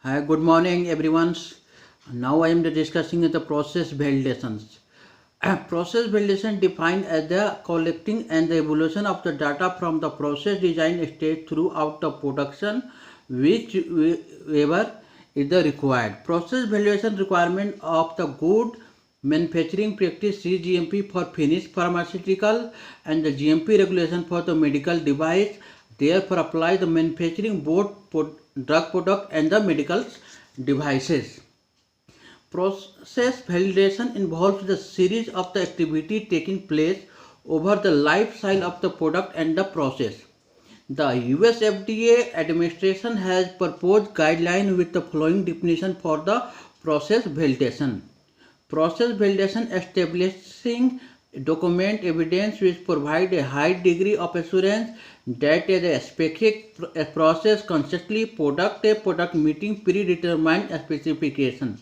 Hi, good morning, everyone. Now I am discussing the process validations. Process validation defined as the collecting and the evolution of the data from the process design stage throughout the production, whichever is the required. Process validation requirement of the good manufacturing practice CGMP for finished pharmaceutical and the GMP regulation for the medical device therefore apply the manufacturing both drug product and the medical devices. Process validation involves the series of the activity taking place over the life cycle of the product and the process. The US FDA administration has proposed guidelines with the following definition for the process validation. Process validation establishing document evidence which provide a high degree of assurance that a specific process consistently product a product meeting predetermined specification.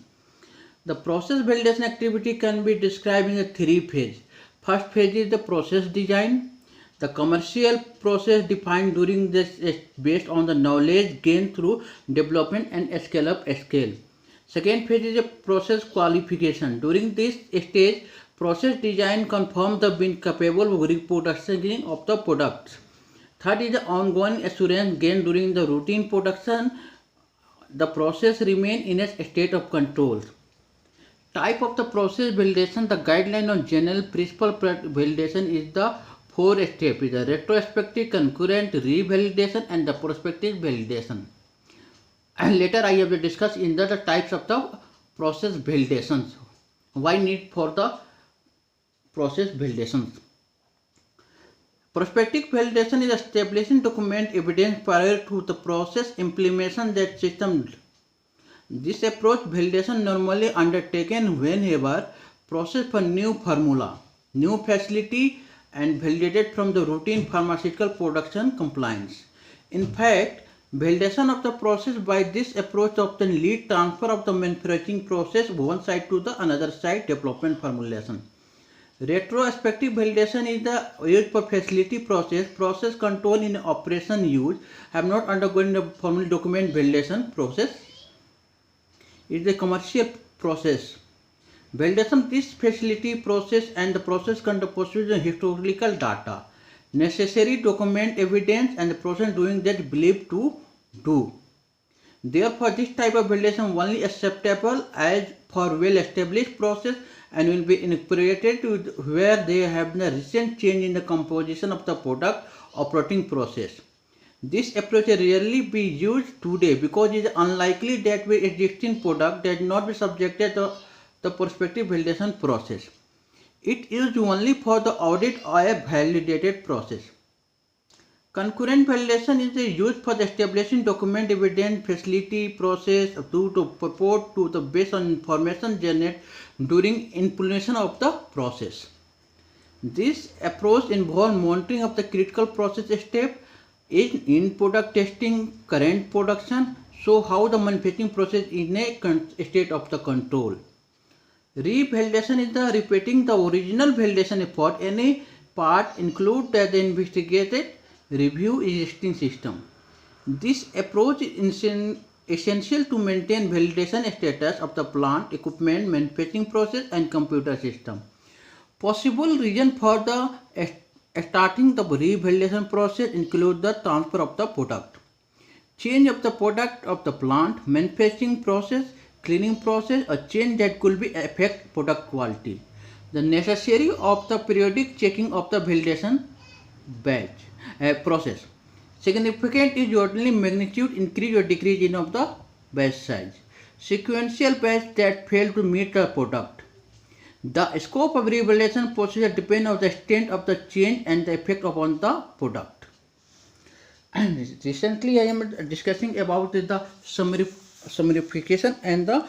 The process validation activity can be described in a three phase. First phase is the process design. The commercial process defined during this is based on the knowledge gained through development and scale up scale. Second phase is a process qualification. During this stage, process design confirms the being capable of reproduction of the products. Third is the ongoing assurance gained during the routine production. The process remain in a state of control. Type of the process validation, the guideline on general principle validation is the four step is the retrospective, concurrent, revalidation and the prospective validation. And later I have to discuss in the types of the process validations. Why need for the process validations? Prospective validation is establishing document evidence prior to the process implementation that system. This approach validation normally undertaken whenever process for new formula, new facility and validated from the routine pharmaceutical production compliance. In fact, validation of the process by this approach often lead transfer of the manufacturing process one side to the another side development formulation. Retrospective validation is the use for facility process control in operation use have not undergone the formal document validation process. Is the commercial process. Validation this facility process and the process controls historical data, necessary document evidence and the process doing that believed to do. Therefore, this type of validation only acceptable as for well established process and will be incorporated to where they have the recent change in the composition of the product operating process. This approach rarely be used today because it is unlikely that the existing product does not be subjected to the prospective validation process. It is only for the audit or a validated process. Concurrent validation is used for the establishing document evidence facility process to purport to the based on information generated during implementation of the process. This approach involves monitoring of the critical process step in product testing current production, so how the manufacturing process is in a state of the control. Revalidation is the repeating the original validation effort. Any part include the investigated review existing system. This approach is essential to maintain validation status of the plant, equipment, manufacturing process and computer system. Possible reason for the starting the revalidation process include the transfer of the product, change of the product of the plant, manufacturing process, cleaning process, a change that could be affect product quality. The necessary of the periodic checking of the validation batch process. Significant is usually magnitude increase or decrease in of the batch size. Sequential batch that fail to meet the product. The scope of revalidation procedure depends on the extent of the change and the effect upon the product. And recently I am discussing about the summarification and the